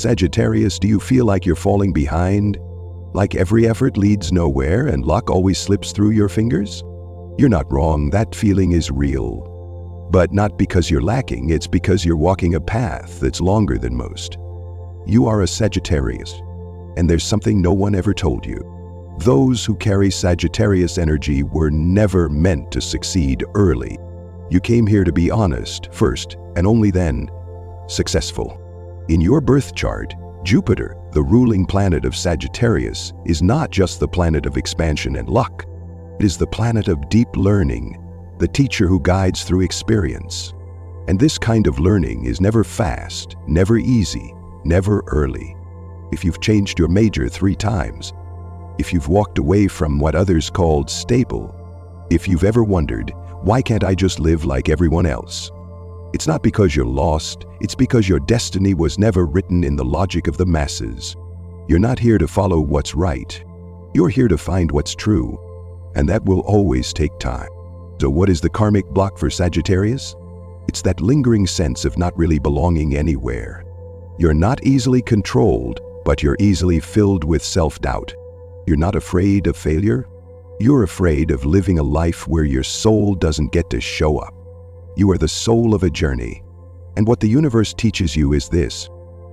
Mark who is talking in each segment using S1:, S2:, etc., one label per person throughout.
S1: Sagittarius, do you feel like you're falling behind? Like every effort leads nowhere and luck always slips through your fingers? You're not wrong, that feeling is real. But not because you're lacking, it's because you're walking a path that's longer than most. You are a Sagittarius, and there's something no one ever told you. Those who carry Sagittarius energy were never meant to succeed early. You came here to be honest first, and only then successful. In your birth chart, Jupiter, the ruling planet of Sagittarius, is not just the planet of expansion and luck. It is the planet of deep learning, the teacher who guides through experience. And this kind of learning is never fast, never easy, never early. If you've changed your major 3 times, if you've walked away from what others called stable, if you've ever wondered, why can't I just live like everyone else? It's not because you're lost, it's because your destiny was never written in the logic of the masses. You're not here to follow what's right. You're here to find what's true, and that will always take time. So what is the karmic block for Sagittarius? It's that lingering sense of not really belonging anywhere. You're not easily controlled, but you're easily filled with self-doubt. You're not afraid of failure. You're afraid of living a life where your soul doesn't get to show up. You are the soul of a journey. And what the universe teaches you is this: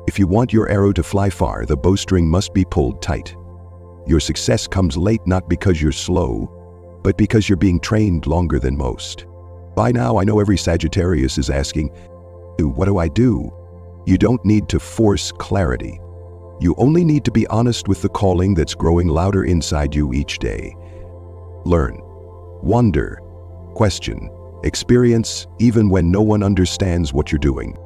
S1: if you want your arrow to fly far, the bowstring must be pulled tight. Your success comes late not because you're slow, but because you're being trained longer than most. By now, I know every Sagittarius is asking, what do I do? You don't need to force clarity. You only need to be honest with the calling that's growing louder inside you each day. Learn, wonder, question, experience even when no one understands what you're doing.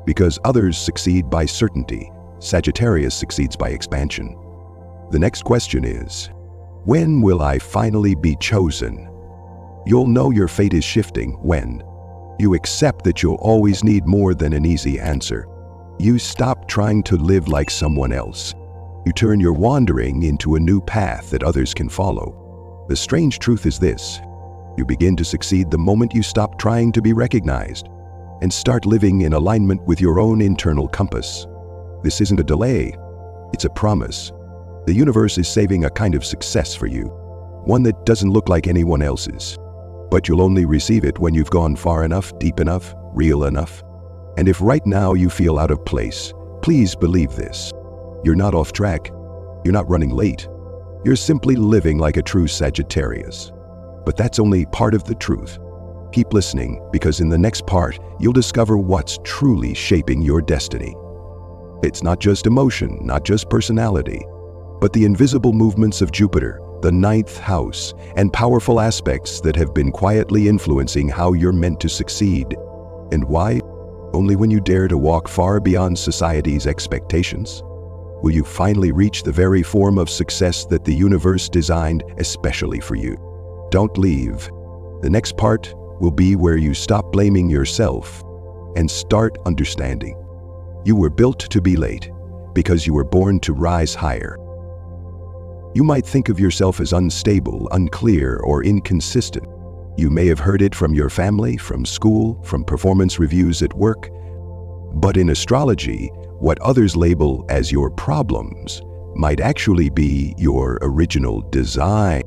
S1: Because others succeed by certainty, Sagittarius succeeds by expansion. The next question is, when will I finally be chosen? You'll know your fate is shifting when you accept that you'll always need more than an easy answer. You stop trying to live like someone else. You turn your wandering into a new path that others can follow. The strange truth is this: you begin to succeed the moment you stop trying to be recognized and start living in alignment with your own internal compass. This isn't a delay, it's a promise. The universe is saving a kind of success for you, one that doesn't look like anyone else's. But you'll only receive it when you've gone far enough, deep enough, real enough. And if right now you feel out of place, please believe this: you're not off track, you're not running late, you're simply living like a true Sagittarius. But that's only part of the truth. Keep listening, because in the next part, you'll discover what's truly shaping your destiny. It's not just emotion, not just personality, but the invisible movements of Jupiter, the 9th house, and powerful aspects that have been quietly influencing how you're meant to succeed. And why? Only when you dare to walk far beyond society's expectations will you finally reach the very form of success that the universe designed especially for you. Don't leave. The next part will be where you stop blaming yourself and start understanding. You were built to be late because you were born to rise higher. You might think of yourself as unstable, unclear, or inconsistent. You may have heard it from your family, from school, from performance reviews at work. But in astrology, what others label as your problems might actually be your original design.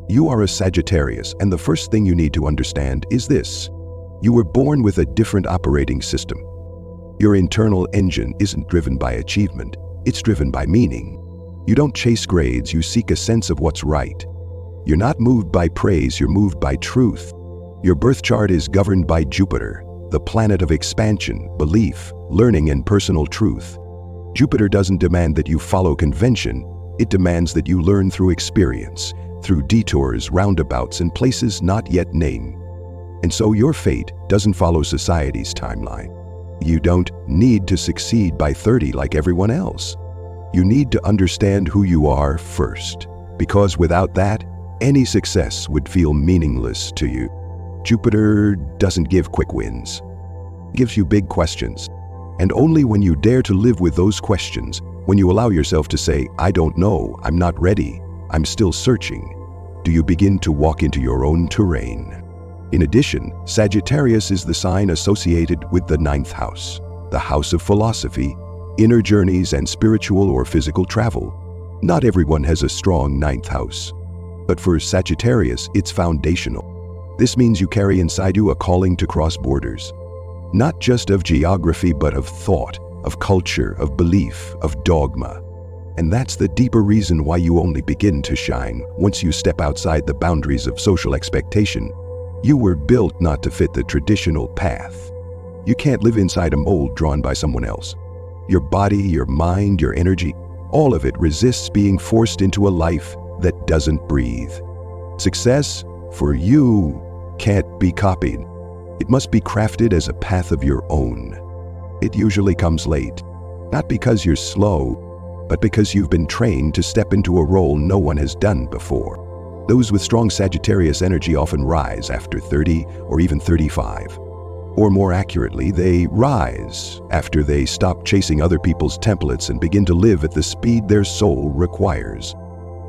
S1: You are a Sagittarius, and the first thing you need to understand is this: you were born with a different operating system. Your internal engine isn't driven by achievement, it's driven by meaning. You don't chase grades, you seek a sense of what's right. You're not moved by praise, you're moved by truth. Your birth chart is governed by Jupiter, the planet of expansion, belief, learning, and personal truth. Jupiter doesn't demand that you follow convention, it demands that you learn through experience, through detours, roundabouts, and places not yet named. And so your fate doesn't follow society's timeline. You don't need to succeed by 30 like everyone else. You need to understand who you are first, because without that, any success would feel meaningless to you. Jupiter doesn't give quick wins. It gives you big questions. And only when you dare to live with those questions, when you allow yourself to say, I don't know, I'm not ready, I'm still searching, do you begin to walk into your own terrain. In addition, Sagittarius is the sign associated with the 9th house, the house of philosophy, inner journeys, and spiritual or physical travel. Not everyone has a strong ninth house. But for Sagittarius, it's foundational. This means you carry inside you a calling to cross borders. Not just of geography, but of thought, of culture, of belief, of dogma. And that's the deeper reason why you only begin to shine once you step outside the boundaries of social expectation. You were built not to fit the traditional path. You can't live inside a mold drawn by someone else. Your body, your mind, your energy, all of it resists being forced into a life that doesn't breathe. Success, for you, can't be copied. It must be crafted as a path of your own. It usually comes late, not because you're slow, but because you've been trained to step into a role no one has done before. Those with strong Sagittarius energy often rise after 30 or even 35. Or more accurately, they rise after they stop chasing other people's templates and begin to live at the speed their soul requires.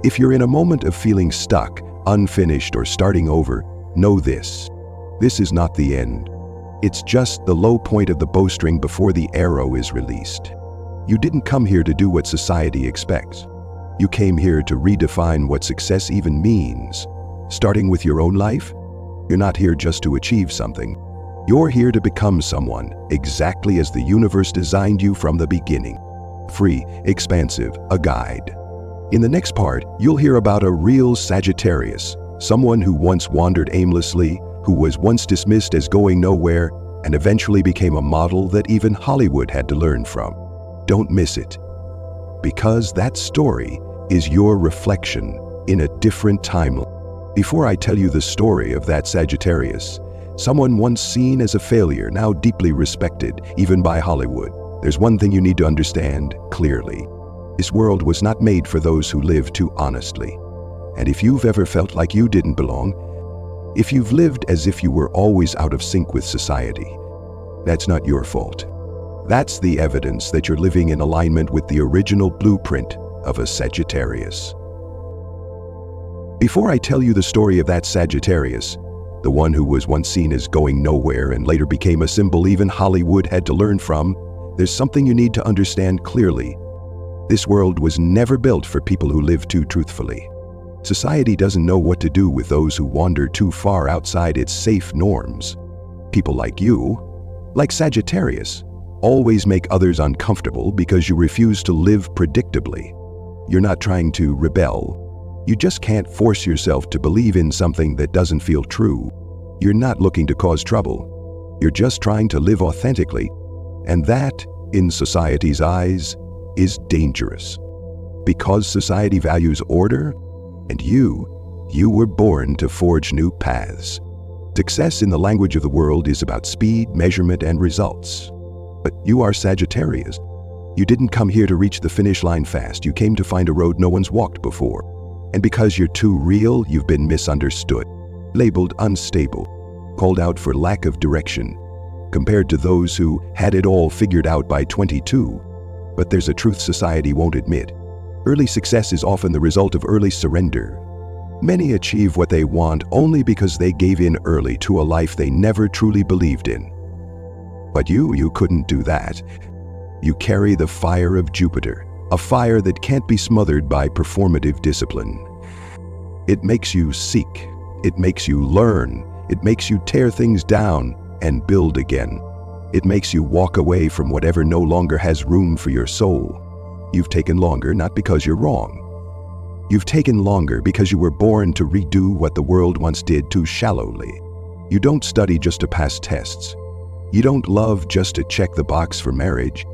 S1: If you're in a moment of feeling stuck, unfinished, or starting over, know this. This is not the end. It's just the low point of the bowstring before the arrow is released. You didn't come here to do what society expects. You came here to redefine what success even means. Starting with your own life, you're not here just to achieve something. You're here to become someone, exactly as the universe designed you from the beginning. Free, expansive, a guide. In the next part, you'll hear about a real Sagittarius, someone who once wandered aimlessly, who was once dismissed as going nowhere, and eventually became a model that even Hollywood had to learn from. Don't miss it, because that story is your reflection in a different timeline. Before I tell you the story of that Sagittarius, someone once seen as a failure, now deeply respected, even by Hollywood, there's one thing you need to understand clearly. This world was not made for those who live too honestly. And if you've ever felt like you didn't belong, if you've lived as if you were always out of sync with society, that's not your fault. That's the evidence that you're living in alignment with the original blueprint of a Sagittarius. Before I tell you the story of that Sagittarius, the one who was once seen as going nowhere and later became a symbol even Hollywood had to learn from, there's something you need to understand clearly. This world was never built for people who live too truthfully. Society doesn't know what to do with those who wander too far outside its safe norms. People like you, like Sagittarius, always make others uncomfortable because you refuse to live predictably. You're not trying to rebel. You just can't force yourself to believe in something that doesn't feel true. You're not looking to cause trouble. You're just trying to live authentically. And that, in society's eyes, is dangerous. Because society values order, and you were born to forge new paths. Success in the language of the world is about speed, measurement, and results. But you are Sagittarius. You didn't come here to reach the finish line fast. You came to find a road no one's walked before. And because you're too real, you've been misunderstood, labeled unstable, called out for lack of direction, compared to those who had it all figured out by 22. But there's a truth society won't admit. Early success is often the result of early surrender. Many achieve what they want only because they gave in early to a life they never truly believed in. But you couldn't do that. You carry the fire of Jupiter, a fire that can't be smothered by performative discipline. It makes you seek, it makes you learn, it makes you tear things down and build again. It makes you walk away from whatever no longer has room for your soul. You've taken longer not because you're wrong. You've taken longer because you were born to redo what the world once did too shallowly. You don't study just to pass tests. You don't love just to check the box for marriage.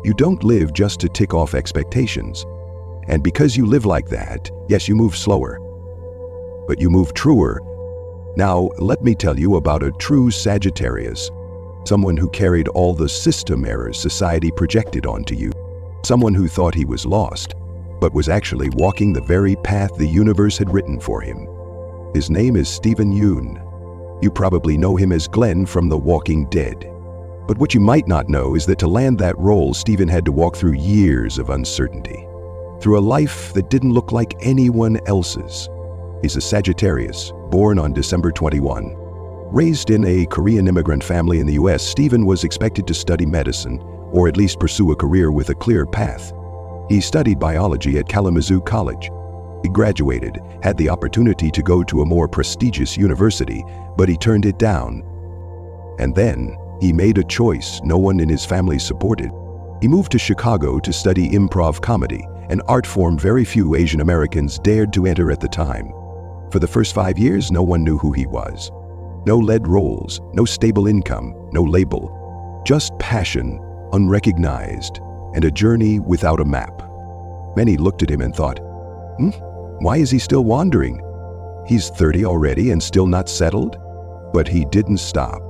S1: You don't live just to tick off expectations. And because you live like that, yes, you move slower, but you move truer. Now, let me tell you about a true Sagittarius, someone who carried all the system errors society projected onto you, someone who thought he was lost, but was actually walking the very path the universe had written for him. His name is Stephen Yeun. You probably know him as Glenn from The Walking Dead. But what you might not know is that to land that role, Stephen had to walk through years of uncertainty, through a life that didn't look like anyone else's. He's a Sagittarius, born on December 21. Raised in a Korean immigrant family in the US, Stephen was expected to study medicine, or at least pursue a career with a clear path. He studied biology at Kalamazoo College. He graduated, had the opportunity to go to a more prestigious university, but he turned it down. And then, he made a choice no one in his family supported. He moved to Chicago to study improv comedy, an art form very few Asian Americans dared to enter at the time. For the first 5 years, no one knew who he was. No lead roles, no stable income, no label. Just passion, unrecognized, and a journey without a map. Many looked at him and thought, why is he still wandering? He's 30 already and still not settled? But he didn't stop,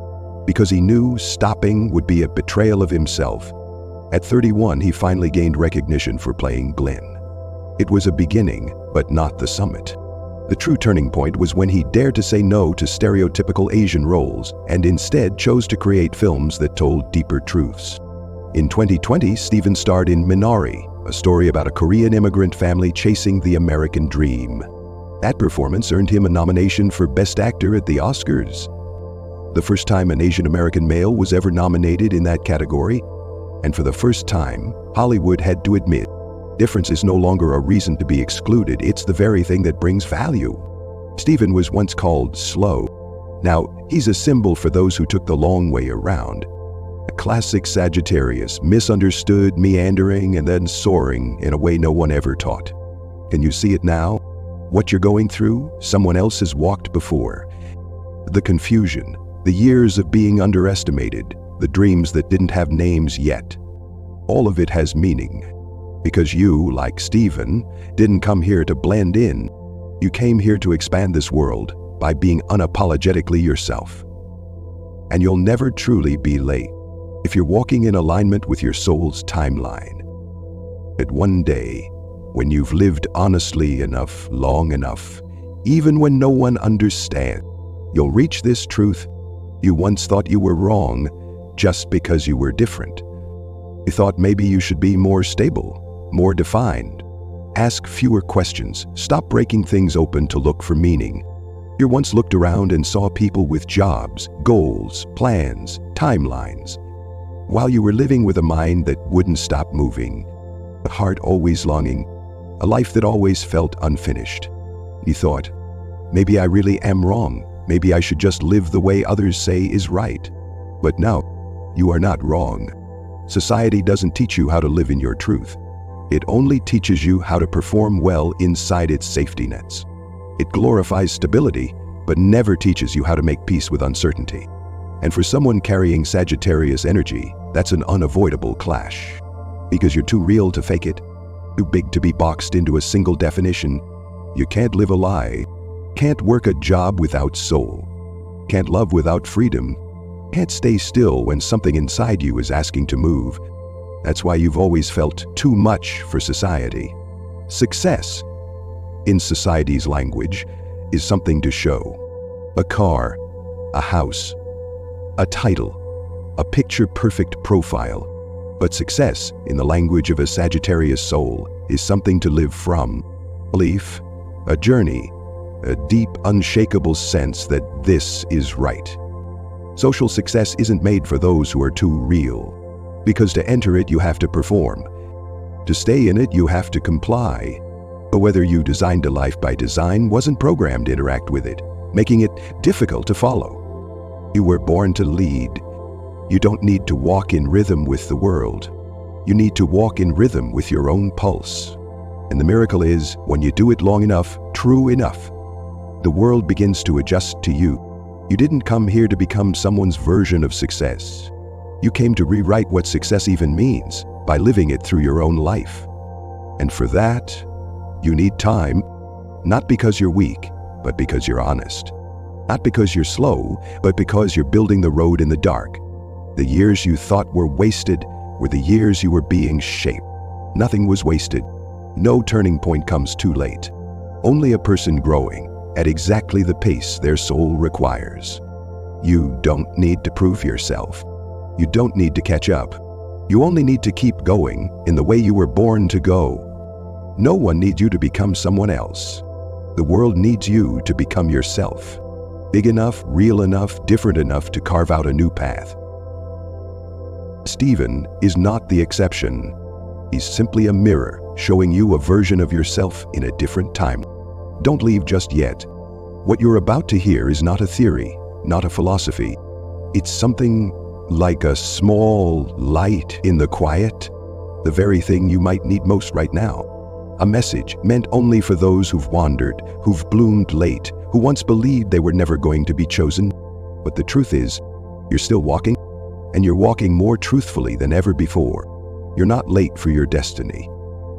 S1: because he knew stopping would be a betrayal of himself. At 31, he finally gained recognition for playing Glenn. It was a beginning, but not the summit. The true turning point was when he dared to say no to stereotypical Asian roles and instead chose to create films that told deeper truths. In 2020, Steven starred in Minari, a story about a Korean immigrant family chasing the American dream. That performance earned him a nomination for Best Actor at the Oscars. The first time an Asian American male was ever nominated in that category, and for the first time, Hollywood had to admit, difference is no longer a reason to be excluded, it's the very thing that brings value. Steven was once called slow. Now, he's a symbol for those who took the long way around. A classic Sagittarius, misunderstood, meandering, and then soaring in a way no one ever taught. Can you see it now? What you're going through, someone else has walked before. The confusion, the years of being underestimated, the dreams that didn't have names yet. All of it has meaning. Because you, like Steven, didn't come here to blend in. You came here to expand this world by being unapologetically yourself. And you'll never truly be late if you're walking in alignment with your soul's timeline. That one day, when you've lived honestly enough, long enough, even when no one understands, you'll reach this truth. You once thought you were wrong just because you were different. You thought maybe you should be more stable, more defined. Ask fewer questions. Stop breaking things open to look for meaning. You once looked around and saw people with jobs, goals, plans, timelines. While you were living with a mind that wouldn't stop moving, a heart always longing, a life that always felt unfinished. You thought, maybe I really am wrong. Maybe I should just live the way others say is right. But no, you are not wrong. Society doesn't teach you how to live in your truth. It only teaches you how to perform well inside its safety nets. It glorifies stability, but never teaches you how to make peace with uncertainty. And for someone carrying Sagittarius energy, that's an unavoidable clash. Because you're too real to fake it, too big to be boxed into a single definition. You can't live a lie, can't work a job without soul, can't love without freedom, can't stay still when something inside you is asking to move. That's why you've always felt too much for society. Success, in society's language, is something to show. A car, a house, a title, a picture-perfect profile. But success, in the language of a Sagittarius soul, is something to live from. Belief, a journey, a deep, unshakable sense that this is right. Social success isn't made for those who are too real. Because to enter it, you have to perform. To stay in it, you have to comply. But whether you designed a life by design wasn't programmed to interact with it, making it difficult to follow. You were born to lead. You don't need to walk in rhythm with the world. You need to walk in rhythm with your own pulse. And the miracle is, when you do it long enough, true enough, the world begins to adjust to you. You didn't come here to become someone's version of success. You came to rewrite what success even means by living it through your own life. And for that, you need time, not because you're weak, but because you're honest. Not because you're slow, but because you're building the road in the dark. The years you thought were wasted were the years you were being shaped. Nothing was wasted. No turning point comes too late. Only a person growing at exactly the pace their soul requires. You don't need to prove yourself. You don't need to catch up. You only need to keep going in the way you were born to go. No one needs you to become someone else. The world needs you to become yourself. Big enough, real enough, different enough to carve out a new path. Stephen is not the exception. He's simply a mirror showing you a version of yourself in a different time. Don't leave just yet. What you're about to hear is not a theory, not a philosophy. It's something like a small light in the quiet, the very thing you might need most right now. A message meant only for those who've wandered, who've bloomed late, who once believed they were never going to be chosen. But the truth is, you're still walking, and you're walking more truthfully than ever before. You're not late for your destiny.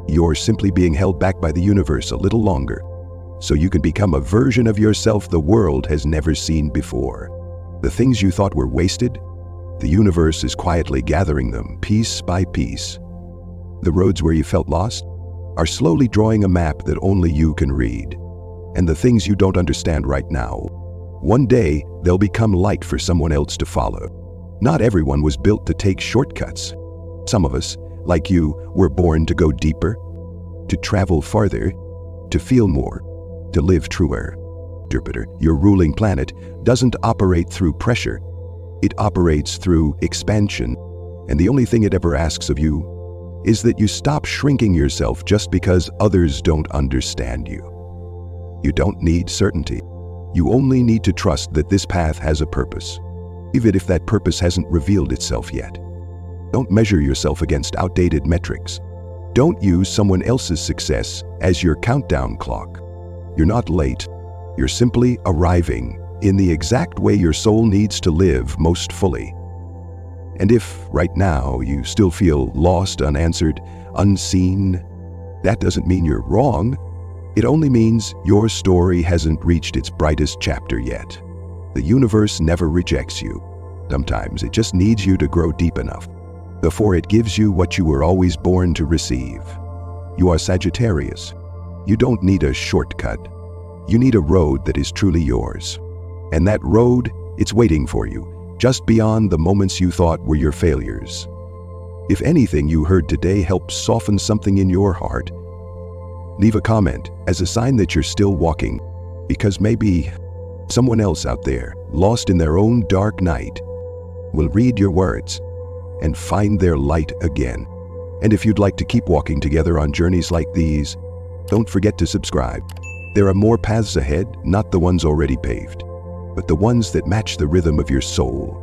S1: You're simply being held back by the universe a little longer, so you can become a version of yourself the world has never seen before. The things you thought were wasted, the universe is quietly gathering them piece by piece. The roads where you felt lost are slowly drawing a map that only you can read. And the things you don't understand right now, one day they'll become light for someone else to follow. Not everyone was built to take shortcuts. Some of us, like you, were born to go deeper, to travel farther, to feel more, to live truer. Jupiter, your ruling planet, doesn't operate through pressure. It operates through expansion, and the only thing it ever asks of you is that you stop shrinking yourself just because others don't understand you. You don't need certainty. You only need to trust that this path has a purpose, even if that purpose hasn't revealed itself yet. Don't measure yourself against outdated metrics. Don't use someone else's success as your countdown clock. You're not late. You're simply arriving in the exact way your soul needs to live most fully. And if, right now, you still feel lost, unanswered, unseen, that doesn't mean you're wrong. It only means your story hasn't reached its brightest chapter yet. The universe never rejects you. Sometimes it just needs you to grow deep enough before it gives you what you were always born to receive. You are Sagittarius. You don't need a shortcut. You need a road that is truly yours. And that road, it's waiting for you, just beyond the moments you thought were your failures. If anything you heard today helped soften something in your heart, leave a comment as a sign that you're still walking, because maybe someone else out there, lost in their own dark night, will read your words and find their light again. And if you'd like to keep walking together on journeys like these, don't forget to subscribe. There are more paths ahead, not the ones already paved, but the ones that match the rhythm of your soul.